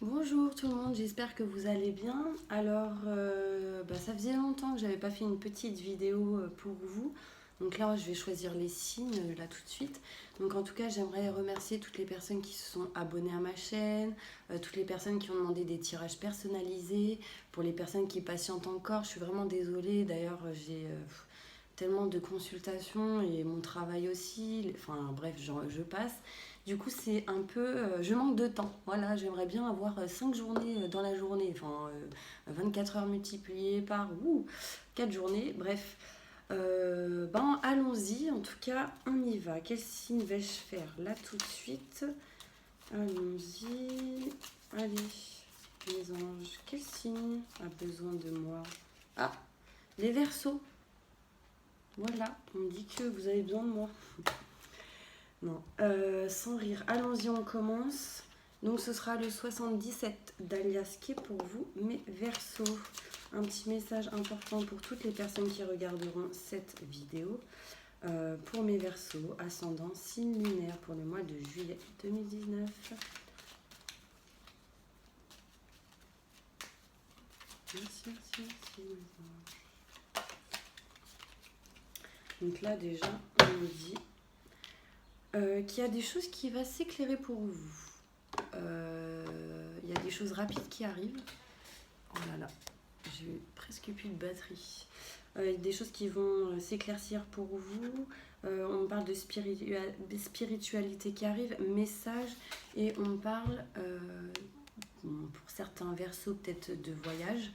Bonjour tout le monde, j'espère que vous allez bien. Alors, ça faisait longtemps que j'avais pas fait une petite vidéo pour vous. Donc là, je vais choisir les signes là tout de suite. Donc en tout cas, j'aimerais remercier toutes les personnes qui se sont abonnées à ma chaîne, toutes les personnes qui ont demandé des tirages personnalisés, pour les personnes qui patientent encore. Je suis vraiment désolée. D'ailleurs, j'ai tellement de consultations et mon travail aussi. Enfin bref, je passe. Du coup, c'est un peu. Je manque de temps. Voilà, j'aimerais bien avoir 5 journées dans la journée. Enfin, 24 heures multipliées par 4 journées. Bref. Allons-y. En tout cas, on y va. Quel signe vais-je faire là tout de suite? Allons-y. Allez, mes anges. Quel signe a besoin de moi? Ah, les Verseaux. Voilà, on me dit que vous avez besoin de moi. Non, sans rire. Allons-y, on commence. Donc ce sera le 77 d'Alias qui est pour vous, mes Verseaux. Un petit message important pour toutes les personnes qui regarderont cette vidéo. Pour mes Verseaux, ascendant, signe lunaire pour le mois de juillet 2019. Merci. Donc là déjà, on me dit qu'il y a des choses qui vont s'éclairer pour vous. Il y a des choses rapides qui arrivent. Oh là là, j'ai presque plus de batterie. Des choses qui vont s'éclaircir pour vous. On parle de spiritualité qui arrive, message, et on parle, pour certains versos, peut-être de voyage,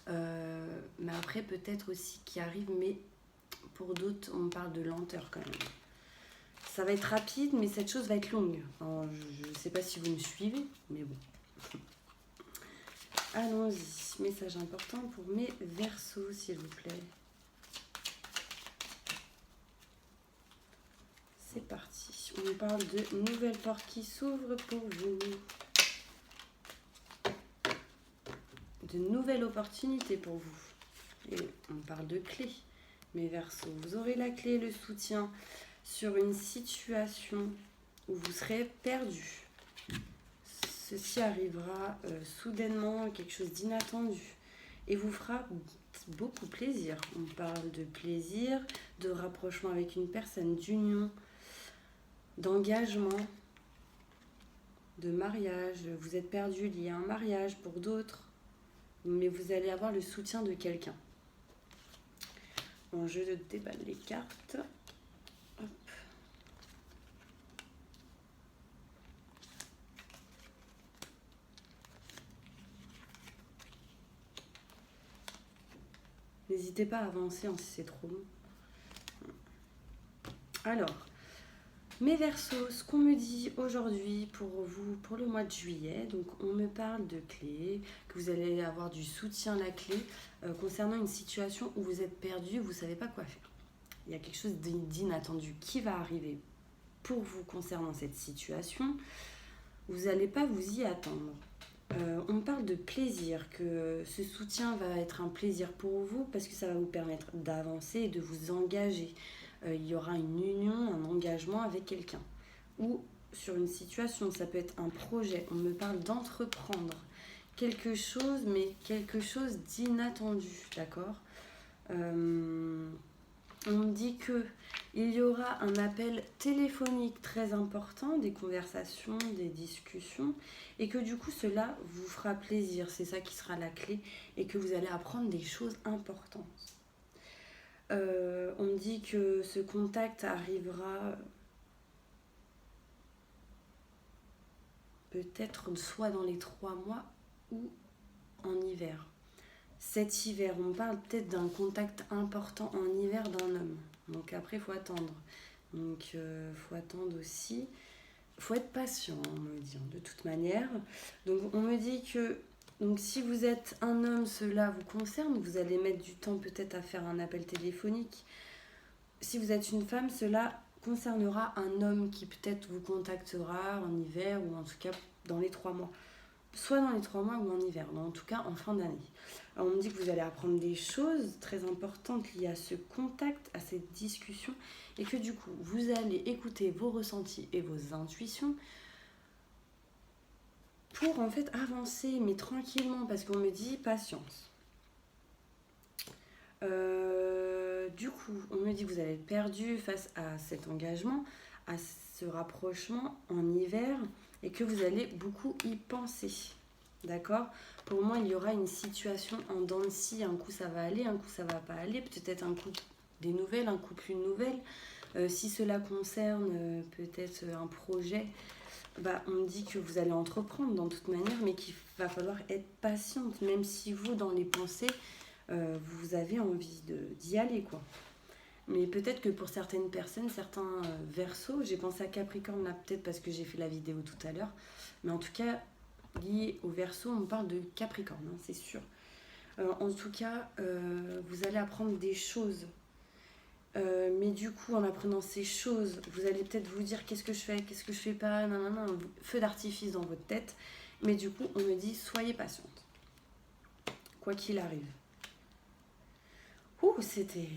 mais après peut-être aussi qui arrive, mais pour d'autres, on parle de lenteur quand même. Ça va être rapide, mais cette chose va être longue. Alors, je ne sais pas si vous me suivez, mais bon. Allons-y. Message important pour mes Verseaux, s'il vous plaît. C'est parti. On parle de nouvelles portes qui s'ouvrent pour vous. De nouvelles opportunités pour vous. Et on parle de clés, mes Verseaux. Vous aurez la clé, le soutien sur une situation où vous serez perdu. Ceci arrivera soudainement, quelque chose d'inattendu, et vous fera beaucoup plaisir. On parle de plaisir, de rapprochement avec une personne, d'union, d'engagement, de mariage. Vous êtes perdu, il y a un mariage pour d'autres, mais vous allez avoir le soutien de quelqu'un. Bon, je déballe les cartes. Hop. N'hésitez pas à avancer si c'est trop long. Alors, mes Verseaux, ce qu'on me dit aujourd'hui pour vous, pour le mois de juillet, donc on me parle de clés, que vous allez avoir du soutien à la clé concernant une situation où vous êtes perdu, vous ne savez pas quoi faire. Il y a quelque chose d'inattendu qui va arriver pour vous concernant cette situation. Vous n'allez pas vous y attendre. On me parle de plaisir, que ce soutien va être un plaisir pour vous parce que ça va vous permettre d'avancer et de vous engager. Il y aura une union, un engagement avec quelqu'un. Ou sur une situation, ça peut être un projet. On me parle d'entreprendre quelque chose, mais quelque chose d'inattendu, d'accord? On me dit que il y aura un appel téléphonique très important, des conversations, des discussions, et que du coup cela vous fera plaisir, c'est ça qui sera la clé, et que vous allez apprendre des choses importantes. On me dit que ce contact arrivera peut-être soit dans les 3 mois ou en hiver. Cet hiver, on parle peut-être d'un contact important en hiver d'un homme. Donc après, il faut attendre. Donc faut attendre aussi. Faut être patient, on me dit, de toute manière. Donc on me dit que donc, si vous êtes un homme, cela vous concerne. Vous allez mettre du temps peut-être à faire un appel téléphonique. Si vous êtes une femme, cela concernera un homme qui peut-être vous contactera en hiver ou en tout cas dans les 3 mois. Soit dans les 3 mois ou en hiver, mais en tout cas en fin d'année. Alors on me dit que vous allez apprendre des choses très importantes liées à ce contact, à cette discussion, et que du coup, vous allez écouter vos ressentis et vos intuitions pour en fait avancer, mais tranquillement, parce qu'on me dit patience. Du coup, on me dit que vous allez être perdu face à cet engagement, à ce rapprochement en hiver, et que vous allez beaucoup y penser. D'accord? Pour moi, il y aura une situation en dents de scie. Un coup, ça va aller, un coup, ça va pas aller. Peut-être un coup, des nouvelles, un coup, plus de nouvelles. Si cela concerne peut-être un projet, bah, on me dit que vous allez entreprendre dans toute manière, mais qu'il va falloir être patiente, même si vous, dans les pensées, vous avez envie d'y aller, quoi. Mais peut-être que pour certaines personnes, certains Verseaux, j'ai pensé à Capricorne là, peut-être parce que j'ai fait la vidéo tout à l'heure, mais en tout cas, lié au Verseau, on parle de Capricorne, hein, c'est sûr. En tout cas, vous allez apprendre des choses. Mais du coup, en apprenant ces choses, vous allez peut-être vous dire qu'est-ce que je fais pas, non, non, non, feu d'artifice dans votre tête. Mais du coup, on me dit soyez patiente, quoi qu'il arrive. C'était.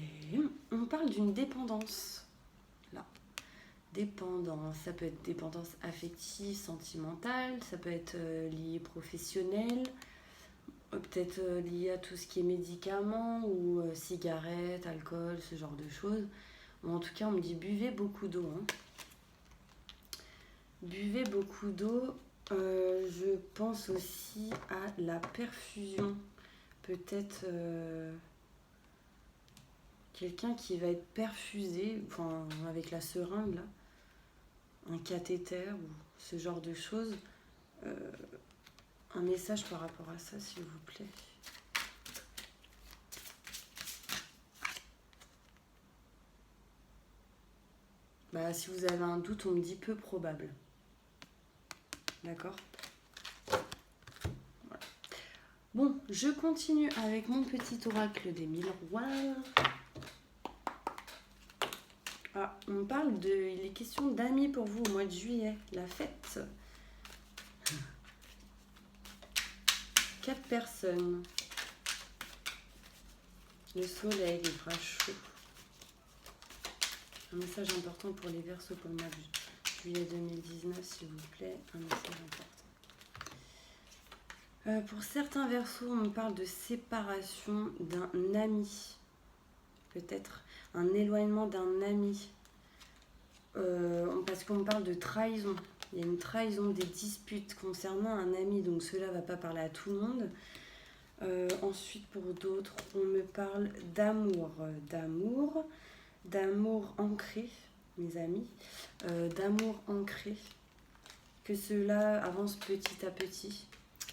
On parle d'une dépendance. Là. Dépendance. Ça peut être dépendance affective, sentimentale, ça peut être lié professionnel, peut-être lié à tout ce qui est médicaments ou cigarettes, alcool, ce genre de choses. Ou en tout cas, on me dit buvez beaucoup d'eau. Hein. Buvez beaucoup d'eau. Je pense aussi à la perfusion. Peut-être. Quelqu'un qui va être perfusé, enfin avec la seringue là, un cathéter ou ce genre de choses. Un message par rapport à ça, s'il vous plaît. Bah, si vous avez un doute, on me dit peu probable. D'accord ? Voilà. Bon, je continue avec mon petit oracle des miroirs. Ah, on parle de... Il est question d'amis pour vous au mois de juillet, la fête. 4 personnes. Le soleil, il fera chaud. Un message important pour les Verseaux pour le mois de juillet 2019, s'il vous plaît. Un message important. Pour certains Verseaux, on me parle de séparation d'un ami. Peut-être un éloignement d'un ami. Parce qu'on me parle de trahison. Il y a une trahison, des disputes concernant un ami. Donc cela ne va pas parler à tout le monde. Ensuite, pour d'autres, on me parle d'amour. D'amour ancré, mes amis. D'amour ancré. Que cela avance petit à petit.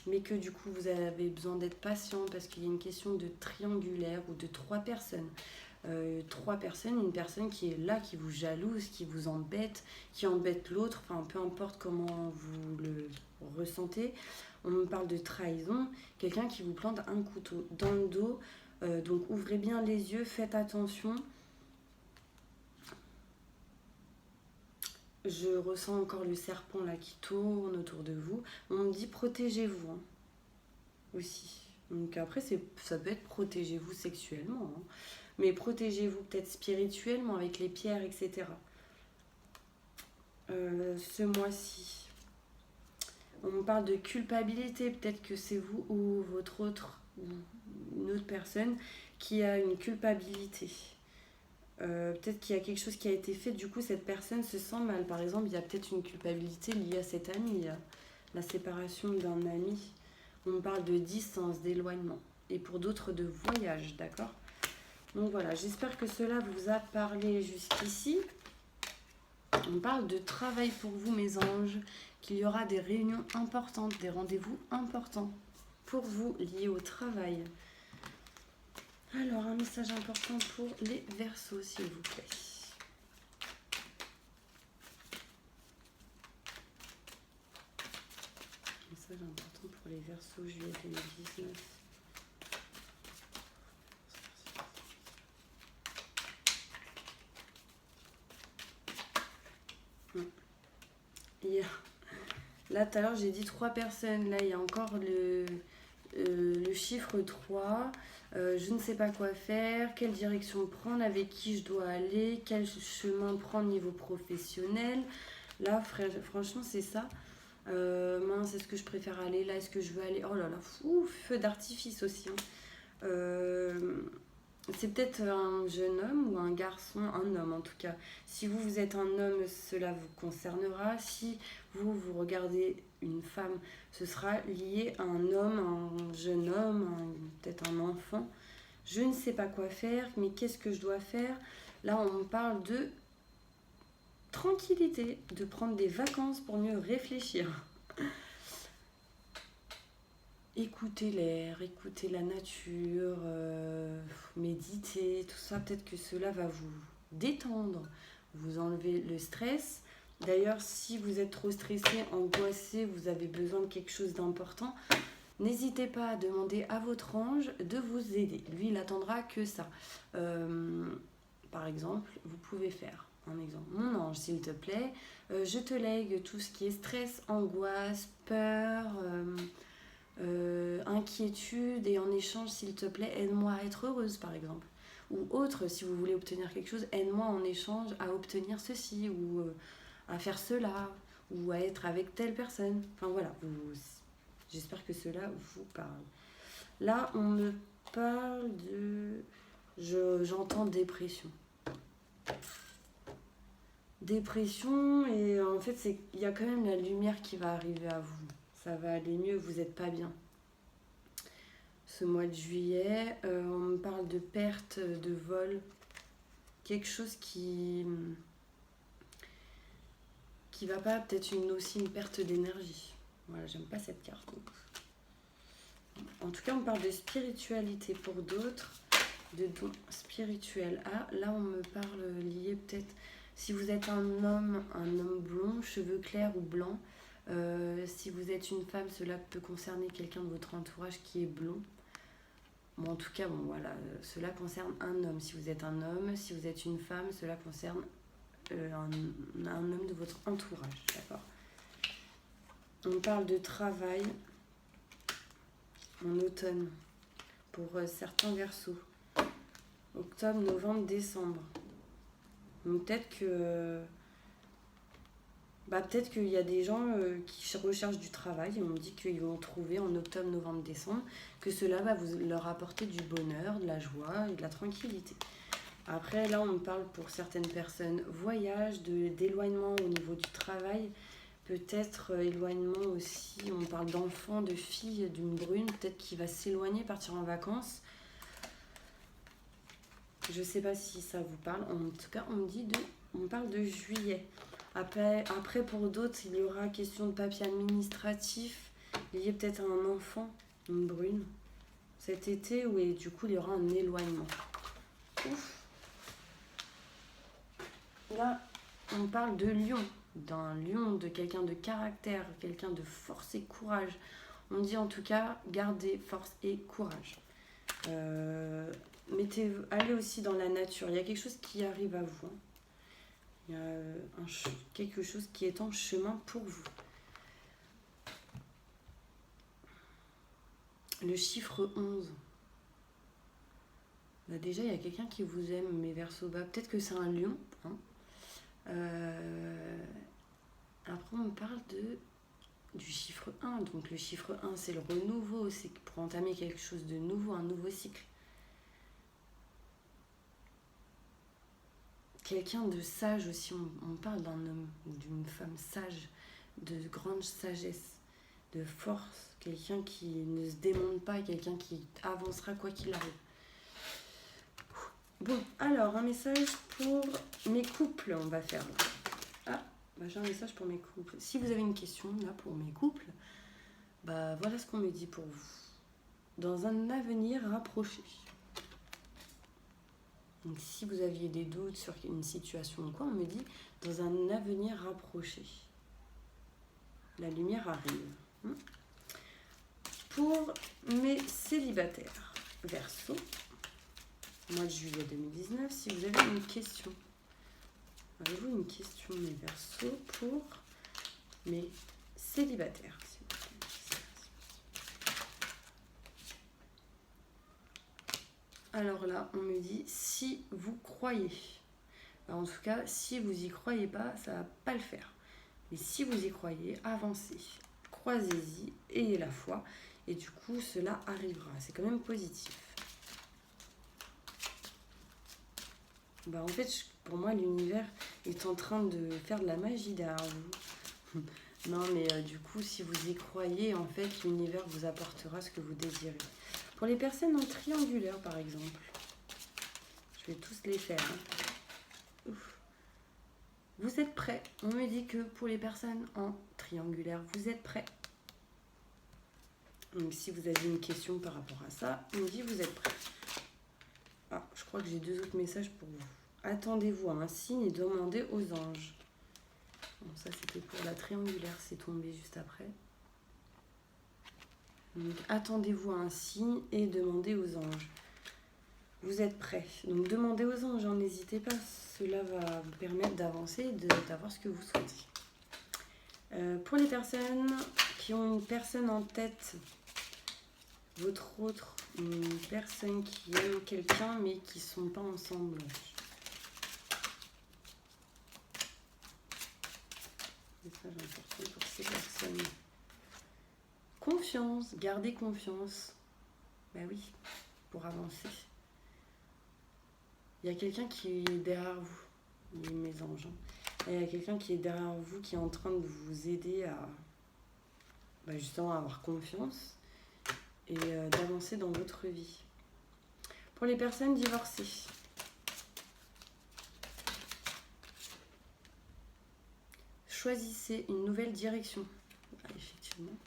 Mais que du coup, vous avez besoin d'être patient parce qu'il y a une question de triangulaire ou de 3 personnes. 3 personnes, une personne qui est là, qui vous jalouse, qui vous embête, qui embête l'autre, enfin peu importe comment vous le ressentez. On me parle de trahison, quelqu'un qui vous plante un couteau dans le dos, donc ouvrez bien les yeux, faites attention. Je ressens encore le serpent là qui tourne autour de vous. On me dit protégez-vous hein, aussi. Donc après, ça peut être protégez-vous sexuellement. Hein. Mais protégez-vous peut-être spirituellement avec les pierres, etc. Ce mois-ci, on me parle de culpabilité. Peut-être que c'est vous ou votre autre, ou une autre personne qui a une culpabilité. Peut-être qu'il y a quelque chose qui a été fait, du coup cette personne se sent mal. Par exemple, il y a peut-être une culpabilité liée à cet ami, la séparation d'un ami. On me parle de distance, d'éloignement. Et pour d'autres, de voyage, d'accord ? Donc voilà, j'espère que cela vous a parlé jusqu'ici. On parle de travail pour vous, mes anges, qu'il y aura des réunions importantes, des rendez-vous importants pour vous liés au travail. Alors, un message important pour les Verseaux, s'il vous plaît. Message important pour les Verseaux, juillet 2019. Là, tout à l'heure, j'ai dit 3 personnes. Là, il y a encore le chiffre 3. Je ne sais pas quoi faire, quelle direction prendre, avec qui je dois aller, quel chemin prendre niveau professionnel. Là, franchement, c'est ça. Mince, est-ce que je préfère aller là? Est-ce que je veux aller? Oh là là, feu d'artifice aussi. Hein. C'est peut-être un jeune homme ou un garçon, un homme en tout cas. Si vous, vous êtes un homme, cela vous concernera. Si vous, vous regardez une femme, ce sera lié à un homme, un jeune homme, peut-être un enfant. Je ne sais pas quoi faire, mais qu'est-ce que je dois faire? Là, on parle de tranquillité, de prendre des vacances pour mieux réfléchir. Écoutez l'air, écoutez la nature, méditer, tout ça, peut-être que cela va vous détendre, vous enlever le stress. D'ailleurs, si vous êtes trop stressé, angoissé, vous avez besoin de quelque chose d'important, n'hésitez pas à demander à votre ange de vous aider. Lui, il attendra que ça. Par exemple, vous pouvez faire un exemple. Mon ange, s'il te plaît, je te lègue tout ce qui est stress, angoisse, peur... inquiétude, et en échange, s'il te plaît, aide-moi à être heureuse, par exemple. Ou autre, si vous voulez obtenir quelque chose, aide-moi en échange à obtenir ceci, ou à faire cela, ou à être avec telle personne. Enfin voilà, j'espère que cela vous parle. Là, on me parle de... J'entends dépression. Dépression, et en fait, il y a quand même la lumière qui va arriver à vous. Ça va aller mieux, vous n'êtes pas bien. Ce mois de juillet, on me parle de perte, de vol, quelque chose qui va pas, peut-être aussi une perte d'énergie. Voilà, j'aime pas cette carte. En tout cas, on parle de spiritualité pour d'autres, de dons spirituels. Ah, là, on me parle lié peut-être, si vous êtes un homme blond, cheveux clairs ou blancs. Si vous êtes une femme, cela peut concerner quelqu'un de votre entourage qui est blond. Bon, en tout cas, bon, voilà, cela concerne un homme. Si vous êtes un homme, si vous êtes une femme, cela concerne un homme de votre entourage. D'accord. On parle de travail en automne pour certains Verseaux. Octobre, novembre, décembre. Donc peut-être que... peut-être qu'il y a des gens qui recherchent du travail et on me dit qu'ils vont trouver en octobre, novembre, décembre, que cela va leur apporter du bonheur, de la joie et de la tranquillité. Après, là, on me parle pour certaines personnes voyage, d'éloignement au niveau du travail, peut-être éloignement aussi, on parle d'enfants, de filles, d'une brune, peut-être qui va s'éloigner, partir en vacances. Je ne sais pas si ça vous parle, en tout cas, on parle de juillet. Après, pour d'autres, il y aura question de papier administratif, lié peut-être à un enfant, une brune, cet été, où et du coup, il y aura un éloignement. Ouf. Là, on parle de lion, d'un lion, de quelqu'un de caractère, quelqu'un de force et courage. On dit en tout cas, gardez force et courage. Allez aussi dans la nature, il y a quelque chose qui arrive à vous. Il y a quelque chose qui est en chemin pour vous. Le chiffre 11. Déjà, il y a quelqu'un qui vous aime, mes Verseaux bas. Peut-être que c'est un lion. Hein. Après, on parle du chiffre 1. Donc, le chiffre 1, c'est le renouveau. C'est pour entamer quelque chose de nouveau, un nouveau cycle. Quelqu'un de sage aussi. On parle d'un homme ou d'une femme sage, de grande sagesse, de force. Quelqu'un qui ne se démonte pas, quelqu'un qui avancera quoi qu'il arrive. Bon, alors, un message pour mes couples, on va faire. J'ai un message pour mes couples. Si vous avez une question, là, pour mes couples, voilà ce qu'on me dit pour vous. Dans un avenir rapproché. Donc, si vous aviez des doutes sur une situation ou quoi, on me dit dans un avenir rapproché. La lumière arrive. Pour mes célibataires, Verseau, mois de juillet 2019, si vous avez une question, avez-vous une question, mes Verseaux, pour mes célibataires? Alors là, on me dit si vous croyez. Alors en tout cas, si vous y croyez pas, ça va pas le faire. Mais si vous y croyez, avancez, croisez-y, ayez la foi, et du coup, cela arrivera. C'est quand même positif. En fait, pour moi, l'univers est en train de faire de la magie derrière vous. Non, mais du coup, si vous y croyez, en fait, l'univers vous apportera ce que vous désirez. Pour les personnes en triangulaire, par exemple, je vais tous les faire. Ouf. Vous êtes prêts? On me dit que pour les personnes en triangulaire, vous êtes prêts? Donc, si vous avez une question par rapport à ça, on me dit vous êtes prêts. Ah, je crois que j'ai 2 autres messages pour vous. Attendez-vous à un signe et demandez aux anges. Bon, ça, c'était pour la triangulaire, c'est tombé juste après. Donc, attendez-vous à un signe et demandez aux anges. Vous êtes prêts. Donc, demandez aux anges, n'hésitez pas. Cela va vous permettre d'avancer et d'avoir ce que vous souhaitez. Pour les personnes qui ont une personne en tête, votre autre, une personne qui aime quelqu'un mais qui ne sont pas ensemble. Message important pour ces personnes. Confiance, gardez confiance. Ben oui, pour avancer. Il y a quelqu'un qui est derrière vous, mes anges. Et il y a quelqu'un qui est derrière vous, qui est en train de vous aider à justement avoir confiance et d'avancer dans votre vie. Pour les personnes divorcées, choisissez une nouvelle direction. Effectivement.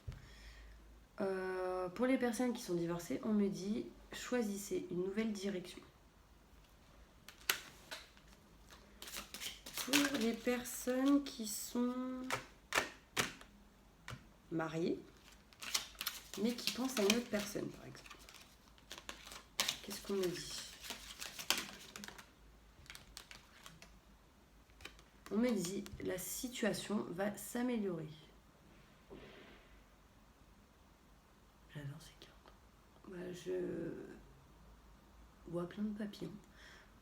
Pour les personnes qui sont divorcées, on me dit choisissez une nouvelle direction. Pour les personnes qui sont mariées, mais qui pensent à une autre personne, par exemple. Qu'est-ce qu'on me dit? On me dit la situation va s'améliorer. J'adore ces cartes. Je vois plein de papillons.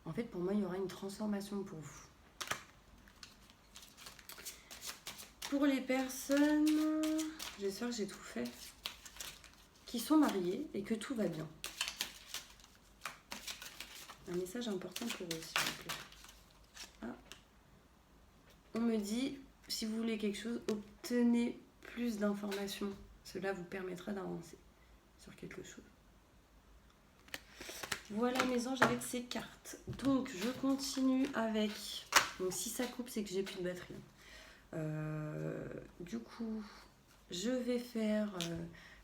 En fait, pour moi, il y aura une transformation pour vous. Pour les personnes, j'espère que j'ai tout fait, qui sont mariées et que tout va bien. Un message important pour eux, s'il vous plaît. Ah. On me dit, si vous voulez quelque chose, obtenez plus d'informations. Cela vous permettra d'avancer sur quelque chose. Voilà mes anges avec ces cartes. Donc, je continue avec... Donc, si ça coupe, c'est que j'ai plus de batterie. Du coup, je vais faire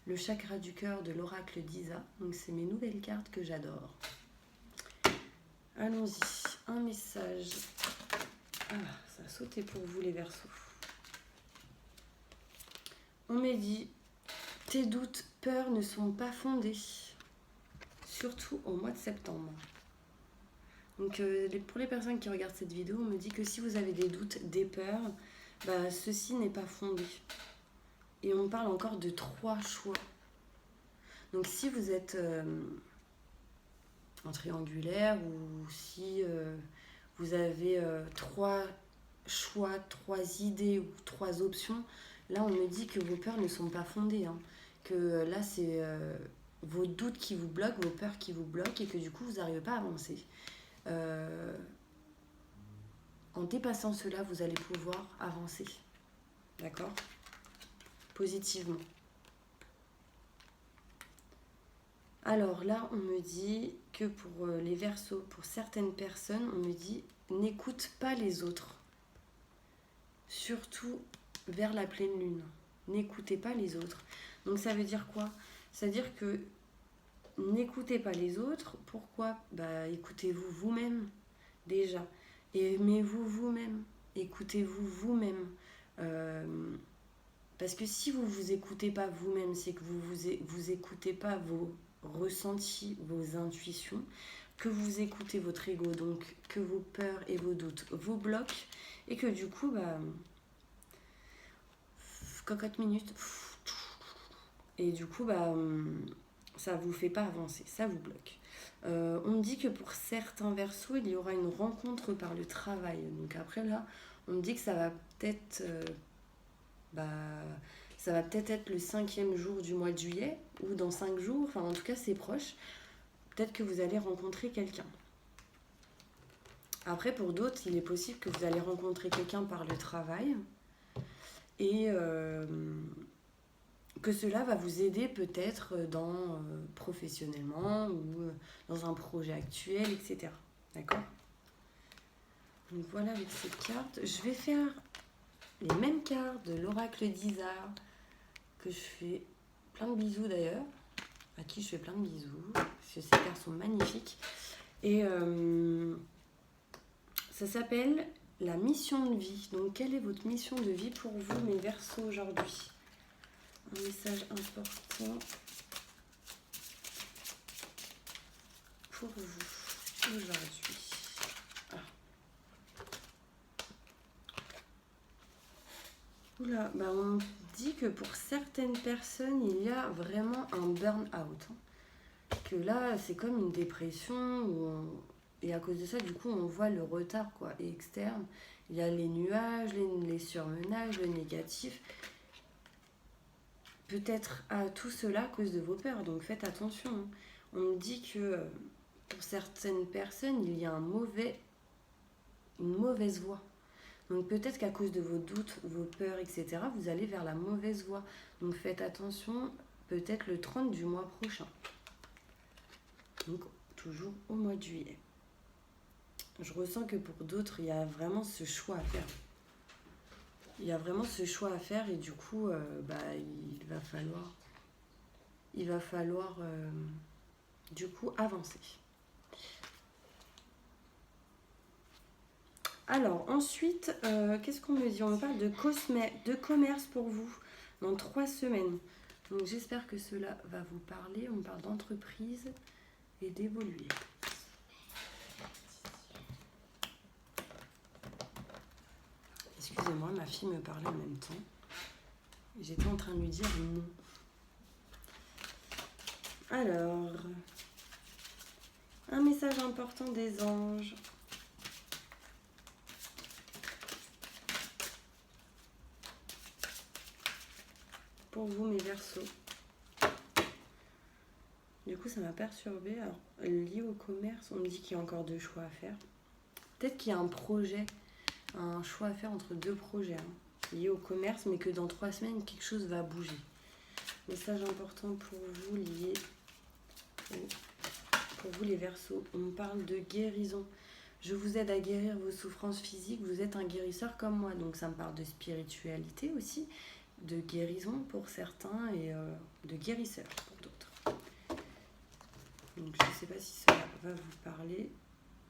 le chakra du cœur de l'oracle d'Isa. Donc, c'est mes nouvelles cartes que j'adore. Allons-y. Un message. Ah, ça a sauté pour vous les Verseaux. On m'a dit, tes doutes, peurs ne sont pas fondés. Surtout au mois de septembre. Donc, pour les personnes qui regardent cette vidéo, on me dit que si vous avez des doutes, des peurs, ceci n'est pas fondé. Et on parle encore de 3 choix. Donc si vous êtes en triangulaire ou si vous avez 3 choix, 3 idées ou 3 options, là on me dit que vos peurs ne sont pas fondées. Hein. Que là c'est vos doutes qui vous bloquent, vos peurs qui vous bloquent et que du coup vous n'arrivez pas à avancer. En dépassant cela, vous allez pouvoir avancer. D'accord ? Positivement. Alors là, on me dit que pour les Verseaux, pour certaines personnes, on me dit n'écoute pas les autres. Surtout vers la pleine lune. N'écoutez pas les autres. Donc ça veut dire quoi? Ça veut dire que n'écoutez pas les autres. Pourquoi? Écoutez-vous vous-même déjà. Aimez-vous vous-même. Écoutez-vous vous-même. Parce que si vous ne vous écoutez pas vous-même, c'est que vous écoutez pas vos ressentis, vos intuitions, que vous écoutez votre ego, donc que vos peurs et vos doutes vous bloquent, et que du coup, cocotte minute, et du coup, ça ne vous fait pas avancer, ça vous bloque. On me dit que pour certains Verseaux, il y aura une rencontre par le travail. Donc après là, on me dit que ça va peut-être bah, ça va peut-être être le 5e jour du mois de juillet, ou dans 5 jours, enfin en tout cas c'est proche. Peut-être que vous allez rencontrer quelqu'un. Après, pour d'autres, il est possible que vous allez rencontrer quelqu'un par le travail et que cela va vous aider peut-être professionnellement ou dans un projet actuel, etc. D'accord? Donc voilà avec ces cartes. Je vais faire les mêmes cartes de l'oracle d'Isard que je fais plein de bisous d'ailleurs, à qui je fais plein de bisous, parce que ces cartes sont magnifiques. Et ça s'appelle la mission de vie. Donc quelle est votre mission de vie pour vous, mes Verseaux, aujourd'hui? Un message important pour vous aujourd'hui. Ah. Oula, bah on dit que pour certaines personnes, il y a vraiment un burn-out. Que là, c'est comme une dépression et à cause de ça, du coup, on voit le retard externe. Il y a les nuages, les surmenages, le négatif. Peut-être à tout cela à cause de vos peurs, donc faites attention. On me dit que pour certaines personnes, il y a une mauvaise voie. Donc peut-être qu'à cause de vos doutes, vos peurs, etc., vous allez vers la mauvaise voie. Donc faites attention, peut-être le 30 du mois prochain. Donc toujours au mois de juillet. Je ressens que pour d'autres, il y a vraiment ce choix à faire. Il y a vraiment ce choix à faire et du coup, il va falloir du coup avancer. Alors ensuite, qu'est-ce qu'on me dit? On me parle de commerce pour vous dans 3 semaines. Donc j'espère que cela va vous parler. On me parle d'entreprise et d'évoluer. Excusez-moi, ma fille me parlait en même temps. J'étais en train de lui dire non. Alors, un message important des anges. Pour vous, mes Verseaux. Du coup, ça m'a perturbée. Alors, lié au commerce, on me dit qu'il y a encore 2 choix à faire. Peut-être qu'il y a un projet, un choix à faire entre 2 projets liés au commerce, mais que dans 3 semaines, quelque chose va bouger. Message important pour vous, pour vous les Verseaux. On me parle de guérison. Je vous aide à guérir vos souffrances physiques. Vous êtes un guérisseur comme moi. Donc ça me parle de spiritualité aussi, de guérison pour certains et de guérisseur pour d'autres. Donc je ne sais pas si cela va vous parler.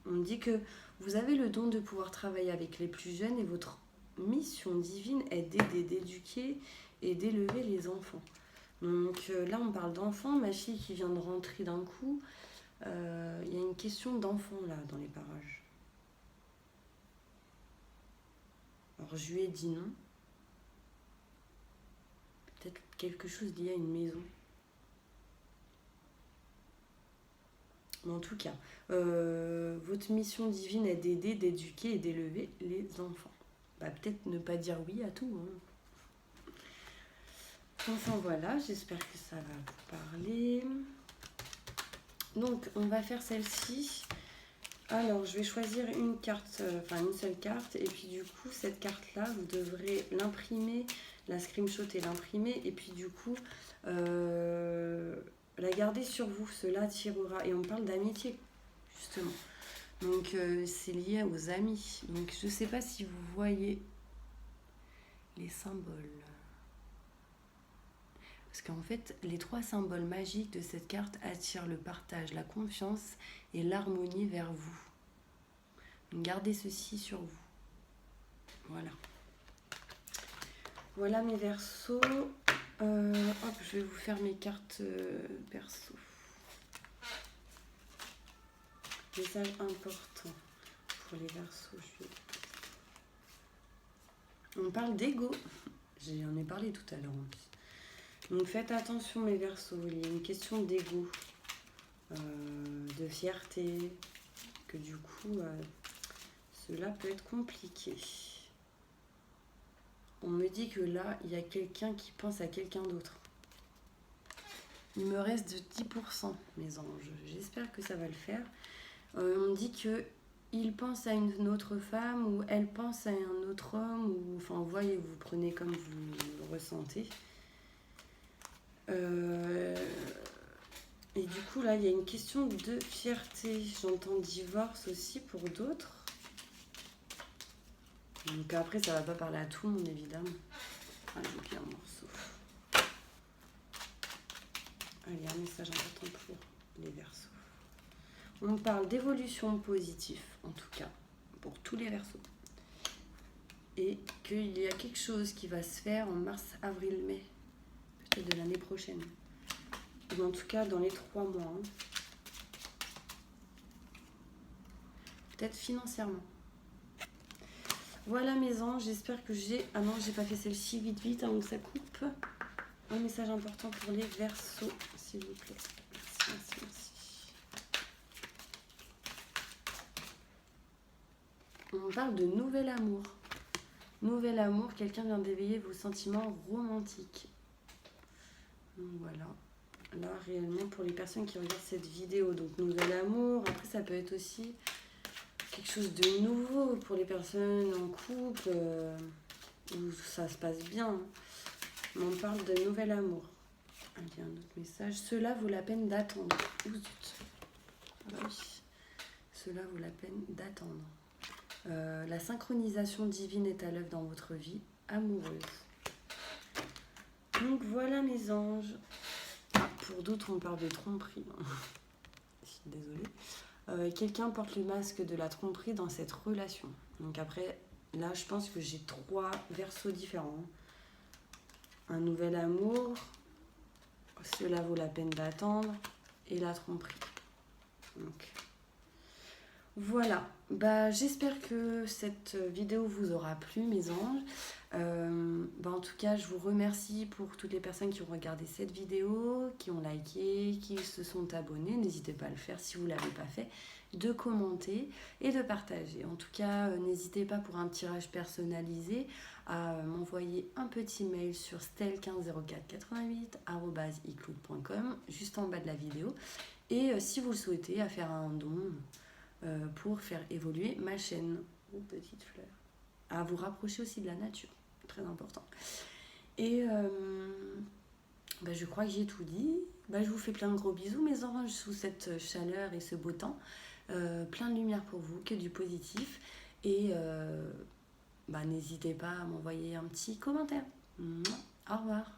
On me dit que vous avez le don de pouvoir travailler avec les plus jeunes et votre mission divine est d'aider, d'éduquer et d'élever les enfants. Donc là, on parle d'enfants. Ma fille qui vient de rentrer d'un coup, il y a une question d'enfant là dans les parages. Alors je lui ai dit non. Peut-être quelque chose lié à une maison. Mais en tout cas, votre mission divine est d'aider, d'éduquer et d'élever les enfants. Peut-être ne pas dire oui à tout. Enfin voilà, j'espère que ça va vous parler. Donc on va faire celle-ci. Alors je vais choisir une carte, une seule carte. Et puis du coup, cette carte-là, vous devrez l'imprimer, la screenshot et l'imprimer. Et puis du coup, la garder sur vous. Cela attirera. Et on parle d'amitié, justement. Donc c'est lié aux amis. Donc je ne sais pas si vous voyez les symboles. Parce qu'en fait, les 3 symboles magiques de cette carte attirent le partage, la confiance et l'harmonie vers vous. Donc gardez ceci sur vous. Voilà. Voilà mes Verseaux. Je vais vous faire mes cartes perso. Message important pour les Verseaux. On parle d'ego. J'en ai parlé tout à l'heure en plus. Donc faites attention mes Verseaux, il y a une question d'ego, de fierté, que du coup cela peut être compliqué. on me dit que là, il y a quelqu'un qui pense à quelqu'un d'autre. Il me reste de 10%, mes anges. J'espère que ça va le faire. On me dit que il pense à une autre femme ou elle pense à un autre homme. Ou, enfin, vous voyez, vous prenez comme vous le ressentez. Et du coup, là, il y a une question de fierté. J'entends divorce aussi pour d'autres. Donc après, ça va pas parler à tout le monde, évidemment. Ah, j'ai oublié un morceau. Allez, un message important pour les Verseaux. On parle d'évolution positive, en tout cas, pour tous les Verseaux. Et qu'il y a quelque chose qui va se faire en mars, avril, mai. Peut-être de l'année prochaine. Ou en tout cas, dans les 3 mois. Hein. Peut-être financièrement. Voilà mes anges, j'espère que j'ai... Ah non, j'ai pas fait celle-ci, vite, avant que ça coupe. Un message important pour les Verseaux, s'il vous plaît. Merci. On parle de nouvel amour. Nouvel amour, quelqu'un vient d'éveiller vos sentiments romantiques. Donc voilà. Là, réellement, pour les personnes qui regardent cette vidéo, donc nouvel amour. Après, ça peut être aussi quelque chose de nouveau pour les personnes en couple, où ça se passe bien. On parle de nouvel amour. Allez, un autre message. Cela vaut la peine d'attendre. Oh, zut. Ah bah oui. Cela vaut la peine d'attendre. La synchronisation divine est à l'œuvre dans votre vie amoureuse. Donc voilà mes anges. Pour d'autres, on parle de tromperie. Je suis désolée. Quelqu'un porte le masque de la tromperie dans cette relation. Donc après, là, je pense que j'ai 3 Verseaux différents. Un nouvel amour, cela vaut la peine d'attendre, et la tromperie. Donc, voilà. Bah, j'espère que cette vidéo vous aura plu, mes anges. En tout cas, je vous remercie pour toutes les personnes qui ont regardé cette vidéo, qui ont liké, qui se sont abonnés. N'hésitez pas à le faire si vous ne l'avez pas fait, de commenter et de partager. En tout cas, n'hésitez pas pour un tirage personnalisé à m'envoyer un petit mail sur stel150488@icloud.com, juste en bas de la vidéo. Et si vous le souhaitez, à faire un don pour faire évoluer ma chaîne. Oh, petite fleur. À vous rapprocher aussi de la nature, très important. Et je crois que j'ai tout dit. Je vous fais plein de gros bisous, mes anges, sous cette chaleur et ce beau temps. Plein de lumière pour vous, que du positif. Et n'hésitez pas à m'envoyer un petit commentaire. Au revoir.